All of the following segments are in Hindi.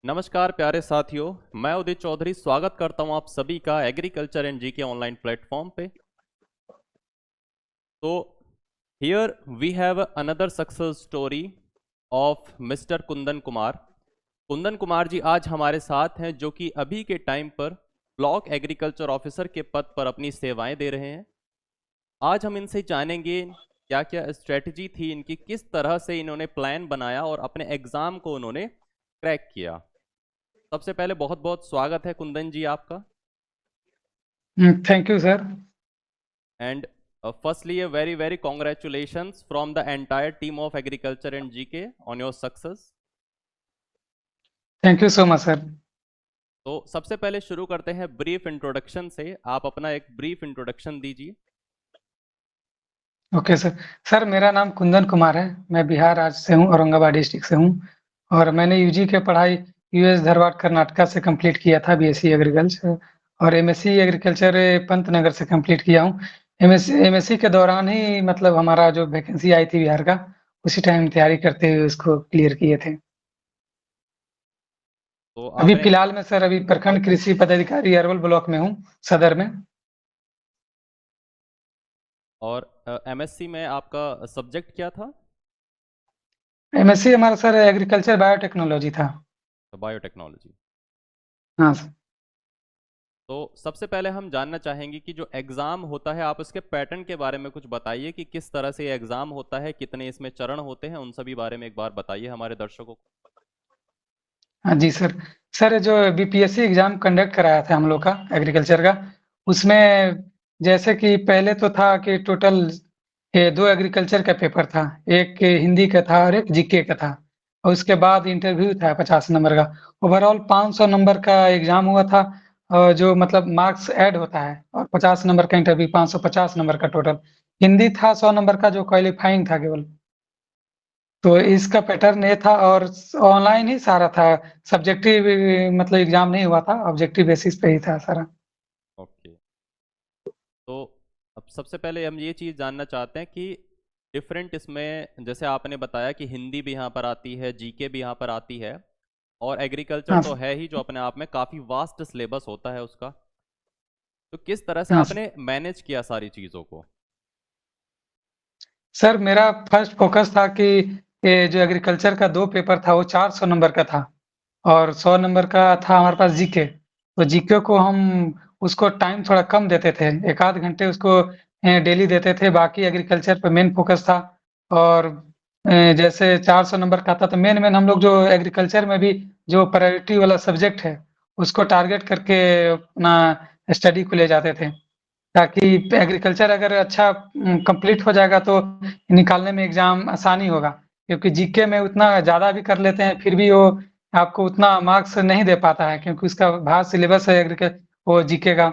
नमस्कार प्यारे साथियों। मैं उदित चौधरी स्वागत करता हूं आप सभी का agriculture and GK online platform पे। तो here we have another success story of mister Kundan Kumar. Kundan Kumar ji आज हमारे साथ हैं, जो कि अभी के टाइम पर ब्लॉक एग्रीकल्चर ऑफिसर के पद पर अपनी सेवाएं दे रहे हैं। आज हम इनसे जानेंगे क्या क्या स्ट्रेटजी थी इनकी, किस तरह से इन्होंने प्लान बनाया और अपने एग्जाम को उन्होंने क्रैक किया। सबसे पहले बहुत बहुत स्वागत है कुंदन जी आपका। Thank you sir. And firstly, a very, very congratulations from the entire team of Agriculture and GK on your success. Thank you so much sir. तो सबसे पहले शुरू करते हैं ब्रीफ इंट्रोडक्शन से। आप अपना एक ब्रीफ इंट्रोडक्शन दीजिए। Okay sir. सर मेरा नाम कुंदन कुमार है। मैं बिहार राज्य से हूँ, औरंगाबाद डिस्ट्रिक्ट से हूँ। और मैंने यूजी की पढ़ाई यूएस धारवाड़ कर्नाटका से कंप्लीट किया था, बीएससी एग्रीकल्चर। और एमएससी एग्रीकल्चर पंतनगर से कंप्लीट किया हूँ। एमएससी के दौरान ही मतलब हमारा जो वैकेंसी आई थी बिहार का, उसी टाइम तैयारी करते हुए उसको क्लियर किए थे। तो अभी आपने फिलहाल में सर अभी प्रखंड कृषि पदाधिकारी अरवल ब्लॉक में हूँ, सदर में। और एमएससी में आपका सब्जेक्ट क्या था? एमएससी हमारा सर एग्रीकल्चर बायोटेक्नोलॉजी था। बायोटेक्नोलॉजी। हाँ सर। तो सबसे पहले हम जानना चाहेंगे कि जो एग्ज़ाम होता है, आप उसके पैटर्न के बारे में कुछ बताइए कि किस तरह से ये एग्ज़ाम होता है, कितने इसमें चरण होते हैं, उन सभी बारे में एक बार बताइए हमारे दर्शकों को। हाँ जी सर। सर जो बीपीएससी एग्जाम कंडक्ट कराया था हम लोग का एग्रीकल्चर का, उसमें जैसे कि पहले तो था कि टोटल दो एग्रीकल्चर का पेपर था। एक हिंदी का था और एक जीके का था। और उसके बाद इंटरव्यू था 50 नंबर का। ओवरऑल 500 नंबर का एग्जाम हुआ था। और जो मतलब मार्क्स ऐड होता है, और 50 नंबर का इंटरव्यू, 550 नंबर का टोटल। हिंदी था 100 नंबर का, जो क्वालिफाइंग था केवल। तो इसका पैटर्न ये था, और ऑनलाइन ही सारा था। सब्जेक्टिव मतलब एग्जाम नहीं हुआ था, ऑब्जेक्टिव बेसिस पे ही था सारा। ओके। तो अब सबसे पहले हम ये चीज़ जानना चाहते हैं कि डिफरेंट इसमें, जैसे आपने बताया कि हिंदी भी यहाँ पर आती है, जीके भी यहाँ पर आती है, और एग्रीकल्चर हाँ तो सर। है ही, जो अपने आप में काफ़ी वास्ट सिलेबस होता है उसका। तो किस तरह से हाँ सर। आपने मैनेज किया सारी चीज़ों को? सर मेरा फर्स्ट फोकस था कि ये जो एग्रीकल्चर का दो पेपर था वो 400 नंबर का था। और 100 नंबर का था हमारे पास जीके। तो जीके को हम उसको टाइम थोड़ा कम देते थे, एक आध घंटे उसको डेली देते थे। बाकी एग्रीकल्चर पे मेन फोकस था। और जैसे 400 नंबर का था, तो मेन मेन हम लोग जो एग्रीकल्चर में भी जो प्रायोरिटी वाला सब्जेक्ट है, उसको टारगेट करके अपना स्टडी को ले जाते थे। ताकि एग्रीकल्चर अगर अच्छा कंप्लीट हो जाएगा तो निकालने में एग्जाम आसानी होगा। क्योंकि जीके में उतना ज़्यादा भी कर लेते हैं, फिर भी वो आपको उतना मार्क्स नहीं दे पाता है, क्योंकि उसका भाग सिलेबस है वो जीके का।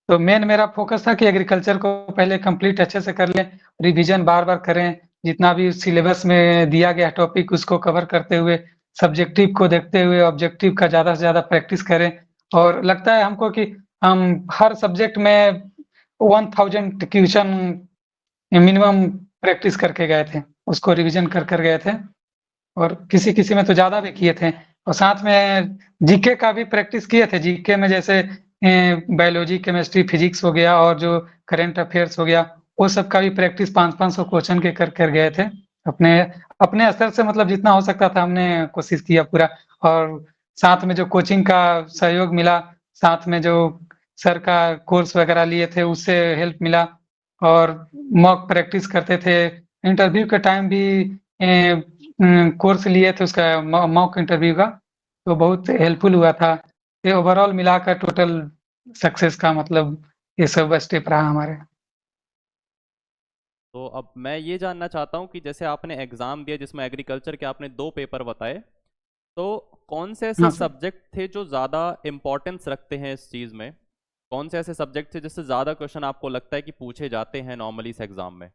तो मेन मेरा फोकस था कि एग्रीकल्चर को पहले कंप्लीट अच्छे से कर लें, रिवीजन बार-बार करें, जितना भी सिलेबस में दिया गया टॉपिक उसको कवर करते हुए, सब्जेक्टिव को देखते हुए ऑब्जेक्टिव का ज़्यादा से ज़्यादा प्रैक्टिस करें। और लगता है हमको कि हम हर सब्जेक्ट में 1000 क्वेश्चन मिनिमम प्रैक्टिस करके गए थे, उसको रिवीजन कर गए थे। और किसी-किसी में तो ज़्यादा भी किए थे। और साथ में जीके का भी प्रैक्टिस किए थे। जीके में जैसे बायोलॉजी, केमिस्ट्री, फिजिक्स हो गया, और जो करंट अफेयर्स हो गया, वो सब का भी प्रैक्टिस 500-500 क्वेश्चन के कर गए थे। अपने अपने स्तर से मतलब जितना हो सकता था हमने कोशिश किया पूरा। और साथ में जो कोचिंग का सहयोग मिला, साथ में जो सर का कोर्स वगैरह लिए थे उससे हेल्प मिला। और मॉक प्रैक्टिस करते थे। इंटरव्यू के टाइम भी कोर्स लिए थे उसका, मॉक इंटरव्यू का। तो बहुत हेल्पफुल हुआ था। ये ओवरऑल मिलाकर टोटल सक्सेस का मतलब ये सब स्टेप रहा हमारे। तो अब मैं ये जानना चाहता हूँ कि जैसे आपने एग्ज़ाम दिया जिसमें एग्रीकल्चर के आपने दो पेपर बताए, तो कौन से ऐसे हाँ सर। सब्जेक्ट थे जो ज़्यादा इम्पोर्टेंस रखते हैं इस चीज़ में? कौन से ऐसे सब्जेक्ट थे जिससे ज़्यादा क्वेश्चन आपको लगता है कि पूछे जाते हैं नॉर्मली इस एग्ज़ाम में?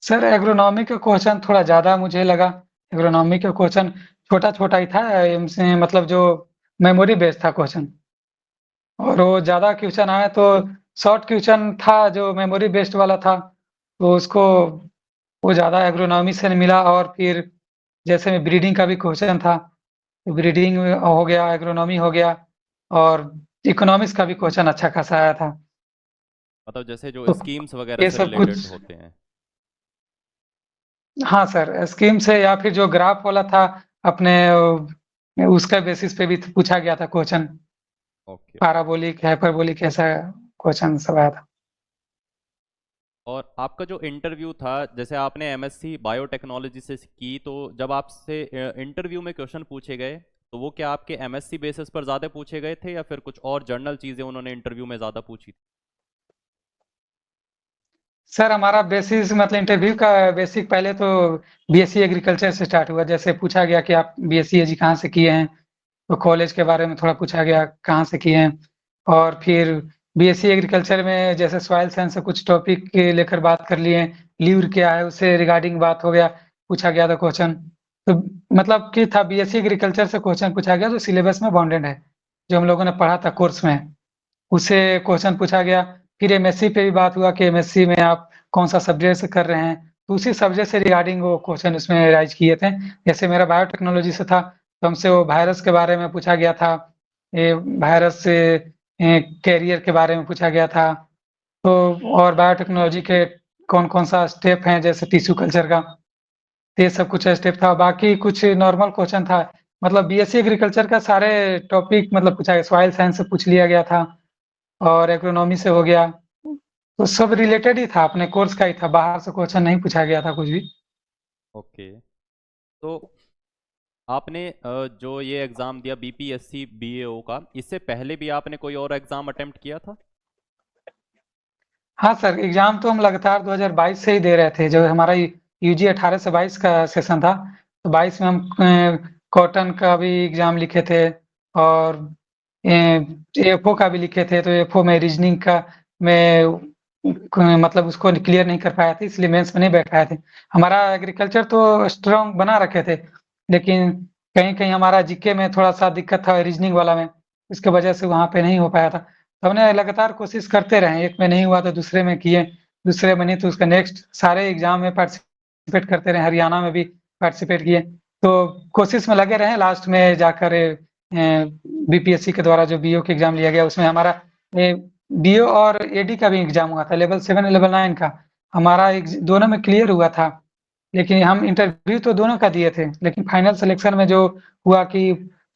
सर एग्रोनॉमी का क्वेश्चन थोड़ा ज़्यादा मुझे लगा। एग्रोनॉमी का क्वेश्चन छोटा-छोटा ही था, से मतलब जो मेमोरी बेस्ड था क्वेश्चन। और वो ज़्यादा क्वेश्चन आया तो शॉर्ट क्वेश्चन था जो मेमोरी बेस्ड वाला था। तो उसको वो ज़्यादा एग्रोनॉमी से मिला। और फिर जैसे में ब्रीडिंग का भी क्वेश्चन था, ब्रीडिंग हो गया, एग्रोनॉमी हो गया और इकोनॉमिक्स का भी क्वेश्चन अच्छा खासा आया था। मतलब जैसे जो तो स्कीम्स वगैरह ये से सब कुछ रिलेटेड होते हैं। हाँ सर, स्कीम से या फिर जो ग्राफ वाला था अपने उसका बेसिस पे भी पूछा गया था क्वेश्चन, ओके। पैराबोलिक, हाइपरबोलिक ऐसा क्वेश्चन सब आया था। और आपका जो इंटरव्यू था, जैसे आपने एमएससी बायोटेक्नोलॉजी से की, तो जब आपसे इंटरव्यू में क्वेश्चन पूछे गए तो वो क्या आपके एमएससी बेसिस पर ज़्यादा पूछे गए थे या फिर कुछ और जर्नल चीज़ें उन्होंने इंटरव्यू में ज़्यादा पूछी थी? सर हमारा बेसिस मतलब इंटरव्यू का बेसिक पहले तो बीएससी एग्रीकल्चर से स्टार्ट हुआ। जैसे पूछा गया कि आप बीएससी एजी कहाँ से किए हैं? तो कॉलेज के बारे में थोड़ा पूछा गया, कहाँ से किए हैं? और फिर बीएससी एग्रीकल्चर में जैसे सॉइल साइंस से कुछ टॉपिक लेकर बात कर लिए, ल्यूर क्या है उससे रिगार्डिंग बात हो गया, पूछा गया था क्वेश्चन। तो मतलब कि था बीएससी एग्रीकल्चर से क्वेश्चन पूछा गया जो सिलेबस में बाउंडेड है, जो हम लोगों ने पढ़ा था कोर्स में, उससे क्वेश्चन पूछा गया। फिर एमएससी पे भी बात हुआ कि एमएससी में आप कौन-सा सब्जेक्ट से कर रहे हैं? तो उसी सब्जेक्ट से रिगार्डिंग वो क्वेश्चन उसमें राइज़ किए थे। जैसे मेरा बायोटेक्नोलॉजी से था, तो हमसे वो वायरस के बारे में पूछा गया था। ये वायरस से कैरियर के बारे में पूछा गया था। तो और बायोटेक्नोलॉजी के कौन-कौन सा स्टेप हैं जैसे टिश्यू कल्चर का, तो ये सब कुछ स्टेप था। बाकी कुछ नॉर्मल क्वेश्चन था। मतलब बीएससी एग्रीकल्चर का सारे टॉपिक मतलब पूछा गया, सॉइल साइंस से पूछ लिया गया था और एग्रोनॉमी से हो गया। तो सब रिलेटेड ही था, अपने कोर्स का ही था, बाहर से क्वेश्चन नहीं पूछा गया था कुछ भी। ओके। तो आपने जो ये एग्ज़ाम दिया बीपीएससी बीएओ का, इससे पहले भी आपने कोई और एग्ज़ाम अटेम्प्ट किया था? हाँ सर, एग्ज़ाम तो हम लगातार 2022 से ही दे रहे थे, जो हमारा यूजी 18 से 22 का सेशन था। तो 22 में हम कॉटन का भी एग्ज़ाम लिखे थे और एएफओ का भी लिखे थे। तो एएफओ में रीजनिंग का मैं मतलब उसको क्लियर नहीं कर पाया था, इसलिए मेंस में नहीं बैठ पाए थे। हमारा एग्रीकल्चर तो स्ट्रॉन्ग बना रखे थे, लेकिन कहीं-कहीं हमारा जीके में थोड़ा-सा दिक्कत था रीजनिंग वाला में, इसकी वजह से वहाँ पे नहीं हो पाया था। तो हमने लगातार कोशिश करते रहे, एक में नहीं हुआ तो दूसरे में किए, दूसरे में नहीं तो उसका नेक्स्ट सारे एग्ज़ाम में पार्टिसिपेट करते रहे, हरियाणा में भी पार्टिसिपेट किए। तो कोशिश में लगे रहे, लास्ट में जाकर बीपीएससी के द्वारा जो बीओ का एग्ज़ाम लिया गया उसमें हमारा बीओ और एडी का भी एग्ज़ाम हुआ था, लेवल 7 और लेवल 9 का। हमारा दोनों में क्लियर हुआ था, लेकिन हम इंटरव्यू तो दोनों का दिए थे, लेकिन फाइनल सिलेक्शन में जो हुआ कि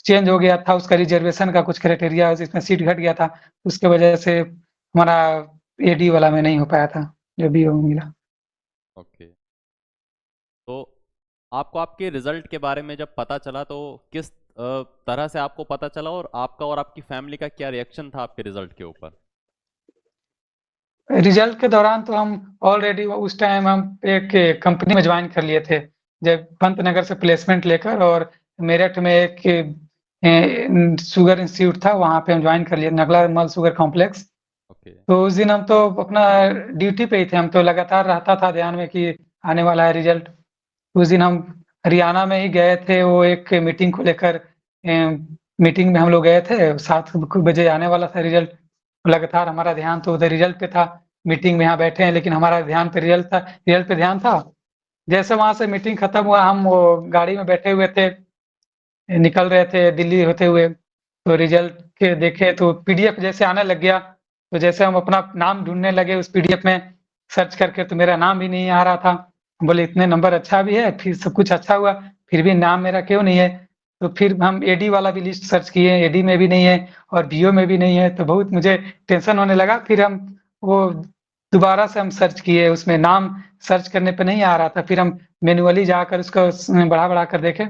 चेंज हो गया था, उसका रिजर्वेशन का कुछ क्राइटेरिया जिसमें सीट घट गया था, उसके वजह से हमारा एडी वाला में नहीं हो पाया था, जो बीओ में मिला। ओके। तो आपको आपके रिजल्ट के बारे में जब पता चला तो किस तरह से आपको पता चला, और आपका और आपकी फैमिली का क्या रिएक्शन था आपके रिजल्ट के ऊपर? रिजल्ट के दौरान तो हम ऑलरेडी उस टाइम हम एक कंपनी में जॉइन कर लिए थे, जब पंतनगर से प्लेसमेंट लेकर, और मेरठ में एक शुगर इंस्टीट्यूट था, वहाँ पे हम जॉइन कर लिए, नगला मल शुगर कॉम्प्लेक्स। ओके। तो उस दिन हम तो अपना ड्यूटी पे ही थे, हम तो लगातार रहता था ध्यान में कि आने वाला है रिजल्ट। उस दिन हम हरियाणा में ही गए थे, वो एक मीटिंग को लेकर मीटिंग में हम लोग गए थे, 7 बजे आने वाला था रिजल्ट। लगातार हमारा ध्यान तो उधर रिजल्ट पे था, मीटिंग में यहाँ बैठे हैं लेकिन हमारा ध्यान पे रिजल्ट पे ध्यान था। जैसे वहाँ से मीटिंग खत्म हुआ, हम वो गाड़ी में बैठे हुए थे, निकल रहे थे दिल्ली होते हुए, तो रिजल्ट के देखे तो पीडीएफ जैसे आने लग गया, तो जैसे हम अपना नाम ढूँढने लगे उस पीडीएफ में सर्च करके, तो मेरा नाम भी नहीं आ रहा था। बोले इतने नंबर अच्छा भी है, फिर सब कुछ अच्छा हुआ, फिर भी नाम मेरा क्यों नहीं है? तो फिर हम एडी वाला भी लिस्ट सर्च किए, एडी में भी नहीं है और बीओ में भी नहीं है, तो बहुत मुझे टेंशन होने लगा। फिर हम वो दोबारा से हम सर्च किए, उसमें नाम सर्च करने पे नहीं आ रहा था, फिर हम मैनुअली जाकर उसको बढ़ा-बढ़ा कर देखे,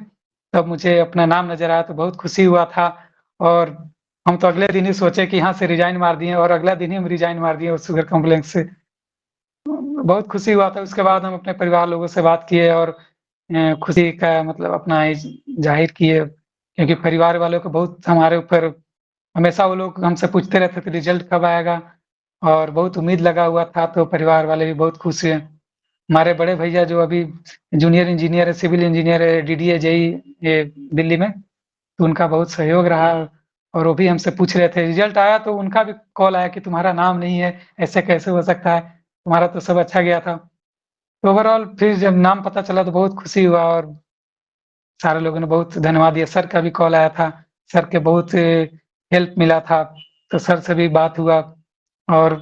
तब मुझे अपना नाम नज़र आया तो बहुत खुशी हुआ था। और हम तो अगले दिन ही सोचे कि यहाँ से रिज़ाइन मार दिए, और अगला दिन ही हम रिज़ाइन मार दिए उस शुगर कॉम्प्लेक्स से। बहुत खुशी हुआ था, उसके बाद हम अपने परिवार लोगों से बात किए और खुशी का मतलब अपना ज़ाहिर किए, क्योंकि परिवार वालों को बहुत हमारे ऊपर हमेशा वो लोग हमसे पूछते रहते थे रिज़ल्ट कब आएगा, और बहुत उम्मीद लगा हुआ था, तो परिवार वाले भी बहुत खुश हुए। हमारे बड़े भैया जो अभी जूनियर इंजीनियर है, सिविल इंजीनियर है, डीडीए, जेईई ये दिल्ली में, तो उनका बहुत सहयोग रहा, और वो भी हमसे पूछ रहे थे। रिज़ल्ट आया तो उनका भी कॉल आया कि तुम्हारा नाम नहीं है, ऐसे कैसे हो सकता है? तुम्हारा तो सब अच्छा गया था। तो ओवरऑल फिर जब नाम पता चला तो बहुत खुशी हुआ, और सारे लोगों ने बहुत धन्यवाद दिया। सर का भी कॉल आया था, सर के बहुत हेल्प मिला था, तो सर से भी बात हुआ और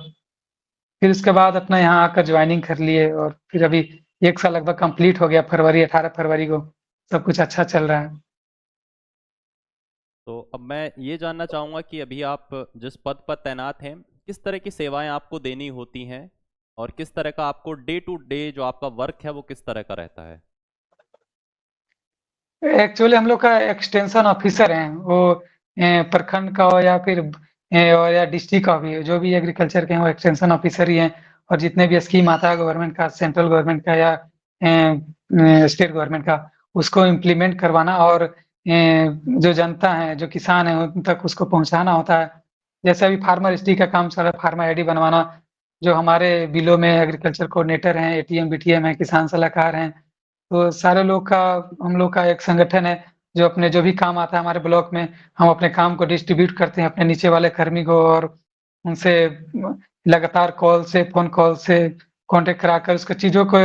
फिर उसके बाद अपना यहाँ आकर जॉइनिंग कर लिए और फिर अभी 1 साल लगभग कंप्लीट हो गया, फरवरी 18 फरवरी को। सब कुछ अच्छा चल रहा है। तो अब मैं ये जानना चाहूँगा कि अभी आप जिस पद पर तैनात हैं, किस तरह की सेवाएं आपको देनी होती हैं और किस तरह का आपको डे टू डे जो आपका वर्क है वो किस तरह का रहता है? एक्चुअली हम लोग का एक्सटेंशन ऑफिसर हैं, वो प्रखंड का हो या फिर और या डिस्ट्रिक्ट का भी हो, जो भी एग्रीकल्चर के हैं वो एक्सटेंशन ऑफिसर ही हैं और जितने भी स्कीम आता है गवर्नमेंट का, सेंट्रल गवर्नमेंट का या स्टेट गवर्नमेंट का, उसको इम्प्लीमेंट करवाना और जो जनता है, जो किसान है उन तक उसको पहुँचाना होता है। जैसे अभी फार्मर एसटी का काम चल रहा है, फार्मर आईडी बनवाना, जो हमारे बिलो में एग्रीकल्चर कोऑर्डिनेटर हैं, एटीएम, बीटीएम हैं, किसान सलाहकार हैं, तो सारे लोग का हम लोग का एक संगठन है, जो अपने जो भी काम आता है हमारे ब्लॉक में, हम अपने काम को डिस्ट्रीब्यूट करते हैं अपने नीचे वाले कर्मी को और उनसे लगातार कॉल से, फ़ोन कॉल से कॉन्टैक्ट कराकर उसको चीज़ों को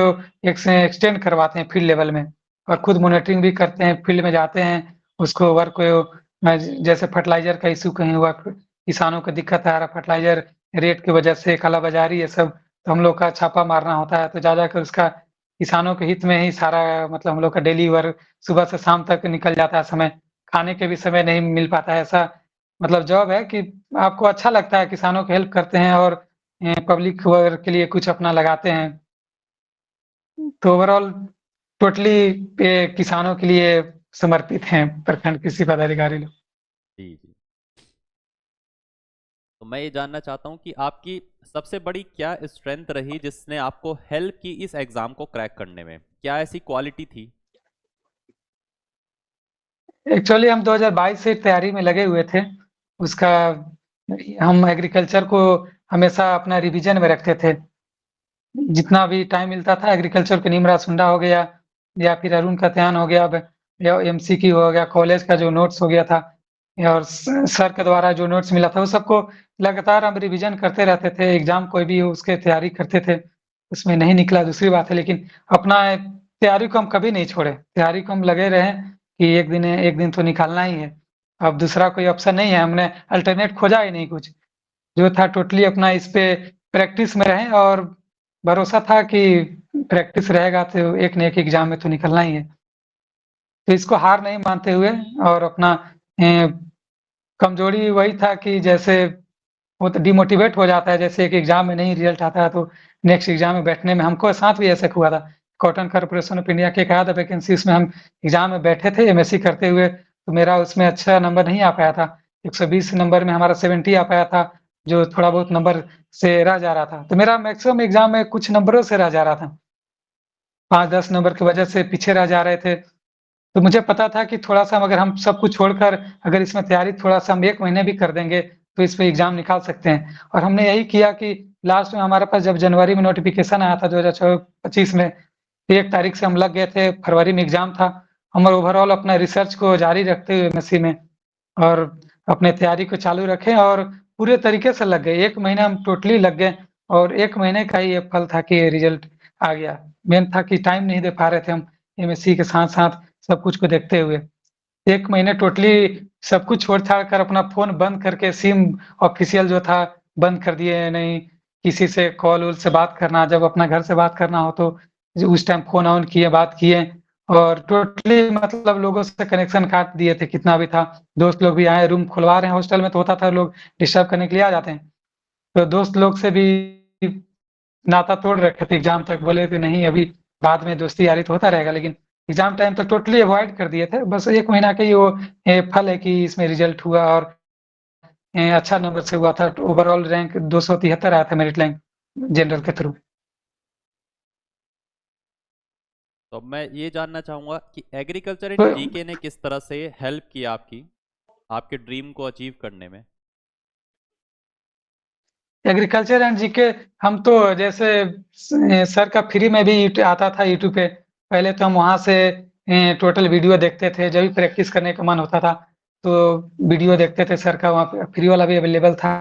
एक से एक्सटेंड करवाते हैं फील्ड लेवल में और खुद मॉनिटरिंग भी करते हैं, फील्ड में जाते हैं, उसको वर्क को जैसे फर्टिलाइज़र का इश्यू कहीं हुआ, किसानों को दिक्कत आ रहा फर्टिलाइज़र रेट की वजह से कालाबाज़ारी ये सब, तो हम लोग का छापा मारना होता है, तो जा जाकर उसका किसानों के हित में ही सारा मतलब हम लोग का डेली वर्क सुबह से शाम तक निकल जाता है समय, खाने के भी समय नहीं मिल पाता है, ऐसा मतलब जॉब है कि आपको अच्छा लगता है, किसानों की हेल्प करते हैं और पब्लिक वर्क के लिए कुछ अपना लगाते हैं। तो ओवरऑल टोटली किसानों के लिए समर्पित हैं प्रखंड कृषि पदाधिकारी लोग। जी जी। तो मैं ये जानना चाहता हूँ कि आपकी सबसे बड़ी क्या स्ट्रेंथ रही जिसने आपको हेल्प की इस एग्ज़ाम को क्रैक करने में? क्या ऐसी क्वालिटी थी? एक्चुअली हम 2022 से तैयारी में लगे हुए थे। उसका हम एग्रीकल्चर को हमेशा अपना रिवीजन में रखते थे। जितना भी टाइम मिलता था एग्रीकल्चर के नीमरा सुंडा हो गया या फिर अरुण कत्यान हो गया, या एमसीक्यू हो गया, कॉलेज का जो नोट्स हो गया था और सर के द्वारा जो नोट्स मिला था, वो सबको लगातार हम रिवीजन करते रहते थे। एग्जाम कोई भी हो उसके तैयारी करते थे। उसमें नहीं निकला दूसरी बात है, लेकिन अपना तैयारी को हम कभी नहीं छोड़े। तैयारी को हम लगे रहे कि एक दिन तो निकालना ही है। अब दूसरा कोई ऑप्शन नहीं है, हमने अल्टरनेट खोजा ही नहीं कुछ। जो था टोटली अपना इस पे प्रैक्टिस में रहे और भरोसा था कि प्रैक्टिस रहेगा तो एक न एक एग्जाम में तो निकलना ही है। तो इसको हार नहीं मानते हुए और अपना कमजोरी वही था कि जैसे वो तो डिमोटिवेट हो जाता है, जैसे एक एग्जाम में नहीं रिजल्ट आता है तो नेक्स्ट एग्जाम में बैठने में हमको साथ भी ऐसा हुआ था। कॉटन कॉर्पोरेशन ऑफ इंडिया के एक आया था वैकेंसी, उसमें हम एग्जाम में बैठे थे एमएससी करते हुए, तो मेरा उसमें अच्छा नंबर नहीं आ पाया था। 120 नंबर में हमारा 70 आ पाया था, जो थोड़ा बहुत नंबर से रह जा रहा था। तो मेरा मैक्सिमम एग्जाम में कुछ नंबरों से रह जा रहा था। 5-10 नंबर की वजह से पीछे रह जा रहे थे। तो मुझे पता था कि थोड़ा-सा अगर हम सब कुछ छोड़कर अगर इसमें तैयारी थोड़ा-सा हम 1 महीने भी कर देंगे, तो इस पे एग्ज़ाम निकाल सकते हैं। और हमने यही किया कि लास्ट में हमारे पास जब जनवरी में नोटिफ़िकेशन आया था 2025 में, 1 तारीख से हम लग गए थे, फरवरी में एग्ज़ाम था। हम ओवरऑल अपना रिसर्च को जारी रखते हुए एमएससी में और अपने तैयारी को चालू रखे और पूरे तरीके से लग गए। 1 महीना हम टोटली लग गए और 1 महीने का ही ये फल था कि रिज़ल्ट आ गया। मेन था कि टाइम नहीं दे पा रहे थे हम एमएससी के साथ-साथ सब कुछ को देखते हुए। 1 महीने टोटली सब कुछ छोड़-छाड़ कर अपना फ़ोन बंद करके सिम ऑफ़िशियल जो था बंद कर दिए, नहीं किसी से कॉल-वॉल से बात करना, जब अपना घर से बात करना हो तो उस टाइम फ़ोन ऑन किए, बात किए और टोटली मतलब लोगों से कनेक्शन काट दिए थे कितना भी था। दोस्त लोग भी आए, रूम खुलवा रहे हैं हॉस्टल में तो होता था लोग डिस्टर्ब करने के लिए आ जाते हैं। तो दोस्त लोग से भी नाता तोड़ रखे थे एग्ज़ाम तक, बोले थे नहीं अभी बाद में दोस्ती यारी तो होता रहेगा, लेकिन एग्ज़ाम टाइम तो टोटली अवॉइड कर दिए थे। बस 1 महीना का ही वो फल है कि इसमें रिज़ल्ट हुआ और अच्छा नंबर से हुआ था। ओवरऑल रैंक 273 आया था मेरिट रैंक जनरल के थ्रू। तो अब मैं ये जानना चाहूँगा कि एग्रीकल्चर तो एंड जीके ने किस तरह से हेल्प की आपकी आपके ड्रीम को अचीव करने में? एग्रीकल्चर एंड जीके हम तो जैसे सर का फ्री में भी आता था यूट्यूब पे। पहले तो हम वहाँ से टोटल वीडियो देखते थे, जब भी प्रैक्टिस करने का मन होता था, तो वीडियो देखते थे सर का, वहाँ पे फ्री वाला भी अवेलेबल था।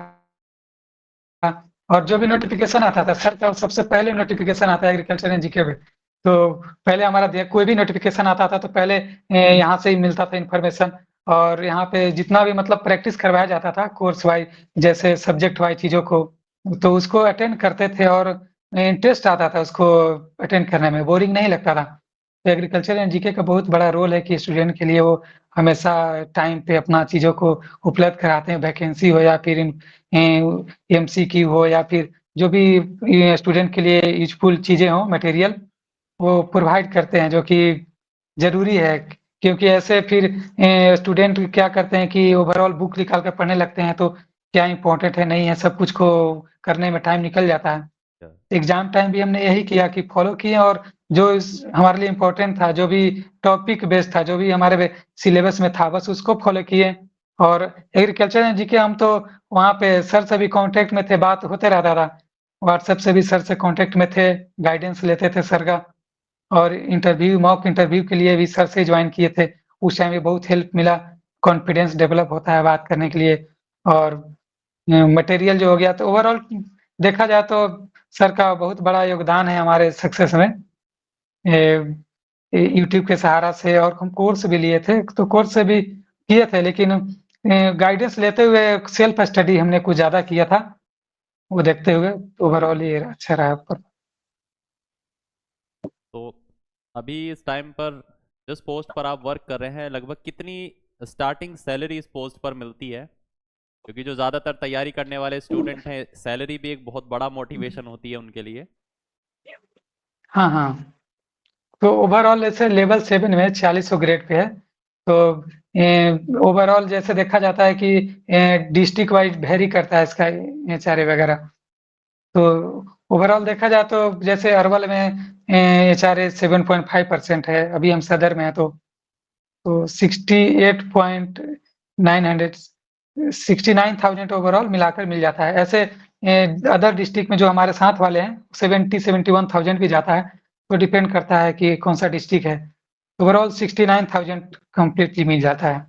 और जो भी नोटिफ़िकेशन आता था सर का सबसे पहले नोटिफ़िकेशन आता है एग्रीकल्चर एंड जीके पे। तो पहले हमारा कोई भी नोटिफिकेशन आता था तो पहले यहाँ से ही मिलता था इन्फॉर्मेशन, और यहाँ पे जितना भी मतलब प्रैक्टिस करवाया जाता था कोर्स वाइज, जैसे सब्जेक्ट वाइज चीज़ों को, तो उसको अटेंड करते थे और इंटरेस्ट आता था उसको अटेंड करने में, बोरिंग नहीं लगता था। तो एग्रीकल्चर एंड जीके का बहुत बड़ा रोल है कि स्टूडेंट के लिए वो हमेशा टाइम पे अपना चीज़ों को उपलब्ध कराते हैं, वैकेंसी हो या फिर एमसीक्यू हो या फिर जो भी स्टूडेंट के लिए यूजफुल चीज़ें हों, मटेरियल वो प्रोवाइड करते हैं, जो कि ज़रूरी है। क्योंकि ऐसे फिर स्टूडेंट क्या करते हैं कि ओवरऑल बुक निकाल कर पढ़ने लगते हैं, तो क्या इम्पोर्टेंट है, नहीं है, सब कुछ को करने में टाइम निकल जाता है। एग्ज़ाम टाइम भी हमने यही किया कि फ़ॉलो किए, और जो हमारे लिए इम्पोर्टेंट था, जो भी टॉपिक बेस्ड था, जो भी हमारे सिलेबस में था, बस उसको फ़ॉलो किए। और एग्रीकल्चर एंड जीके हम तो वहाँ पे सर से भी कॉन्टैक्ट में थे, बात होते रहता था। व्हाट्सएप से भी सर से कॉन्टैक्ट में थे, गाइडेंस लेते थे सर का। और इंटरव्यू, मॉक इंटरव्यू के लिए भी सर से जॉइन किए थे। उस टाइम भी बहुत हेल्प मिला, कॉन्फिडेंस डेवलप होता है बात करने के लिए। और मटेरियल जो हो गया, तो ओवरऑल देखा जाए तो सर का बहुत बड़ा योगदान है हमारे सक्सेस में। यूट्यूब के सहारा से, और हम कोर्स भी लिए थे, तो कोर्स से भी किए थे, लेकिन गाइडेंस लेते हुए सेल्फ स्टडी हमने कुछ ज़्यादा किया था, वो देखते हुए ओवरऑल ये अच्छा रहा पर। तो अभी इस टाइम पर जिस पोस्ट पर आप वर्क कर रहे हैं, लगभग कितनी स्टार्टिंग सैलरी इस पोस्ट पर मिलती है? क्योंकि जो ज़्यादातर तैयारी करने वाले स्टूडेंट हैं, सैलरी भी एक बहुत बड़ा मोटिवेशन होती है उनके लिए। हाँ, हाँ। तो ओवरऑल ऐसे लेवल 7 में 4600 ग्रेड पे है। तो ओवरऑल जैसे देखा जाता है कि डिस्ट्रिक्ट वाइज वेरी करता है इसका एचआरए वगैरह। तो ओवरऑल देखा जाए तो जैसे अरवल में एचआरए 7.5% है, अभी हम सदर में हैं, तो 69,900 ओवरऑल मिलाकर मिल जाता है। ऐसे अदर डिस्ट्रिक्ट में जो हमारे साथ वाले हैं 71,000 भी जाता है, तो डिपेंड करता है कि कौन सा डिस्ट्रिक्ट है। ओवरऑल 69,000 कंप्लीटली मिल जाता है।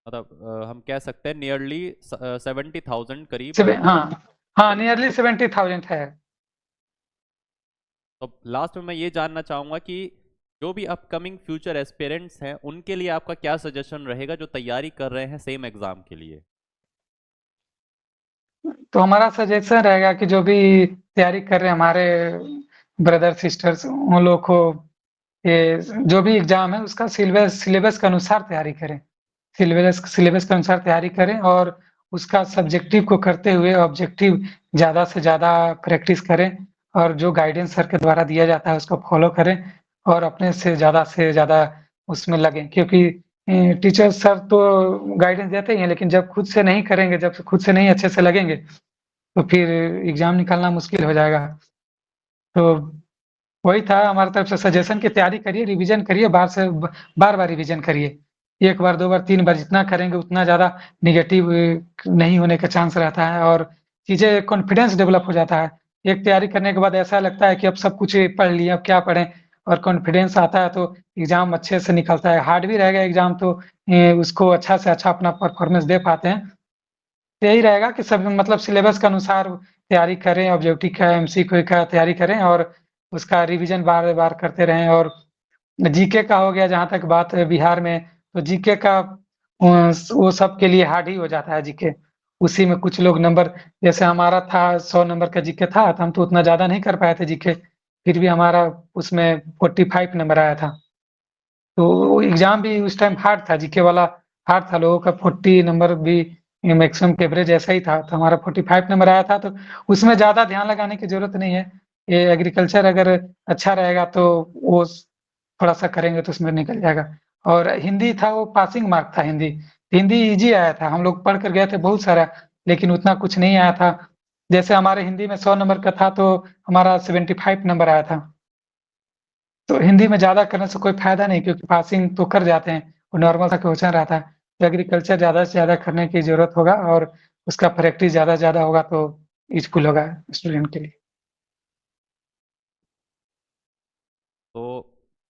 मतलब हम कह सकते हैं नियरली 70,000 करीब हाँ, हाँ, नियरली 70,000 है। तो लास्ट में मैं ये जानना चाहूँगा कि जो भी अपकमिंग फ्यूचर एस्पिरेंट्स हैं, उनके लिए आपका क्या सजेशन रहेगा जो तैयारी कर रहे हैं सेम एग्ज़ाम के लिए? तो हमारा सजेशन रहेगा कि जो भी तैयारी कर रहे हैं हमारे ब्रदर सिस्टर्स, उन लोग को ये जो भी एग्ज़ाम है उसका सिलेबस सिलेबस के अनुसार तैयारी करें। सिलेबस सिलेबस के अनुसार तैयारी करें, और उसका सब्जेक्टिव को करते हुए ऑब्जेक्टिव ज़्यादा से ज़्यादा प्रैक्टिस करें, और जो गाइडेंस सर के द्वारा दिया जाता है उसको फॉलो करें, और अपने से ज़्यादा उसमें लगें। क्योंकि टीचर सर तो गाइडेंस देते ही हैं, लेकिन जब खुद से नहीं करेंगे, जब खुद से नहीं अच्छे से लगेंगे, तो फिर एग्ज़ाम निकालना मुश्किल हो जाएगा। तो वही था हमारी तरफ से सजेशन कि तैयारी करिए, रिवीजन करिए, बार-बार रिवीजन करिए। 1 बार, 2 बार, 3 बार जितना करेंगे उतना ज़्यादा नेगेटिव नहीं होने का चांस रहता है, और चीज़ें कॉन्फिडेंस डेवलप हो जाता है। एक तैयारी करने के बाद ऐसा लगता है कि अब सब कुछ पढ़ लिए, अब क्या पढ़ें? और कॉन्फिडेंस आता है तो एग्ज़ाम अच्छे से निकलता है। हार्ड भी रहेगा एग्ज़ाम तो उसको अच्छा से अच्छा अपना परफॉर्मेंस दे पाते हैं। तो यही रहेगा कि सब मतलब सिलेबस के अनुसार तैयारी करें, ऑब्जेक्टिव का, एमसीक्यू का तैयारी करें, और उसका रिवीजन बार-बार करते रहें। और जीके का हो गया जहाँ तक बात है बिहार में, तो जीके का वो सबके लिए हार्ड ही हो जाता है जीके। उसी में कुछ लोग नंबर, जैसे हमारा था 100 नंबर का जीके था, तो हम तो उतना ज़्यादा नहीं कर पाए थे जीके, फिर भी हमारा उसमें 45 नंबर आया था। तो एग्ज़ाम भी उस टाइम हार्ड था, जीके वाला हार्ड था, लोगों का 40 नंबर भी मैक्सिमम एवरेज ऐसा ही था, तो हमारा 45 नंबर आया था, तो उसमें ज़्यादा ध्यान लगाने की ज़रूरत नहीं है। ये एग्रीकल्चर अगर अच्छा रहेगा तो वो थोड़ा-सा करेंगे तो उसमें निकल जाएगा। और हिंदी था, वो पासिंग मार्क था हिंदी। हिंदी ईज़ी आया था, हम लोग पढ़ कर गए थे बहुत सारा, लेकिन उतना कुछ नहीं आया था। जैसे हमारे हिंदी में 100 नंबर का था, तो हमारा 75 नंबर आया था। तो हिंदी में ज़्यादा करने से कोई फ़ायदा नहीं, क्योंकि पासिंग तो कर जाते हैं, वो नॉर्मल सा क्वेश्चन रहता है। तो एग्रीकल्चर ज़्यादा से ज़्यादा करने की ज़रूरत होगा, और उसका प्रैक्टिस ज़्यादा से ज़्यादा होगा तो यूज़फुल होगा स्टूडेंट के लिए। तो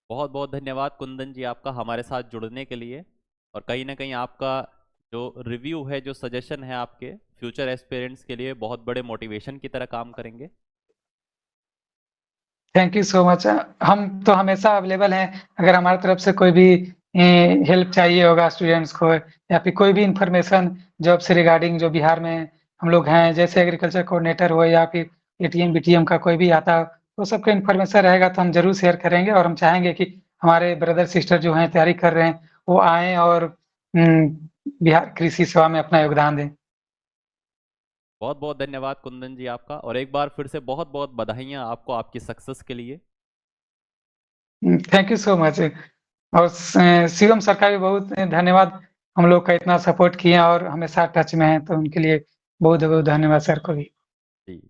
बहुत बहुत धन्यवाद कुंदन जी आपका हमारे साथ जुड़ने के लिए, और कहीं ना कहीं आपका जो रिव्यू है, जो सजेशन है आपके फ्यूचर एस्पिरेंट्स के लिए बहुत बड़े मोटिवेशन की तरह काम करेंगे। Thank you so much. हम तो हमेशा अवेलेबल हैं, अगर हमारी तरफ से कोई भी हेल्प चाहिए होगा स्टूडेंट्स को या फिर कोई भी इन्फॉर्मेशन जॉब से रिगार्डिंग जो बिहार में हम लोग हैं, जैसे एग्रीकल्चर कोऑर्डिनेटर हो या फिर एटीएम, बीटीएम का कोई भी आता हो, तो सबका इन्फॉर्मेशन रहेगा तो हम ज़रूर शेयर करेंगे और हम चाहेंगे कि हमारे ब्रदर सिस्टर जो हैं तैयारी कर रहे हैं, वो आएँ और बिहार कृषि सेवा में अपना योगदान दें। बहुत बहुत धन्यवाद कुंदन जी आपका, और एक बार फिर से बहुत बहुत बधाइयाँ आपको आपकी सक्सेस के लिए। Thank you so much. और शिवम सर का भी बहुत धन्यवाद, हम लोग का इतना सपोर्ट किए और हमेशा टच में हैं, तो उनके लिए बहुत-बहुत धन्यवाद सर को भी। जी जी,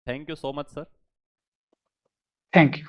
thank you so much sir. Thank you.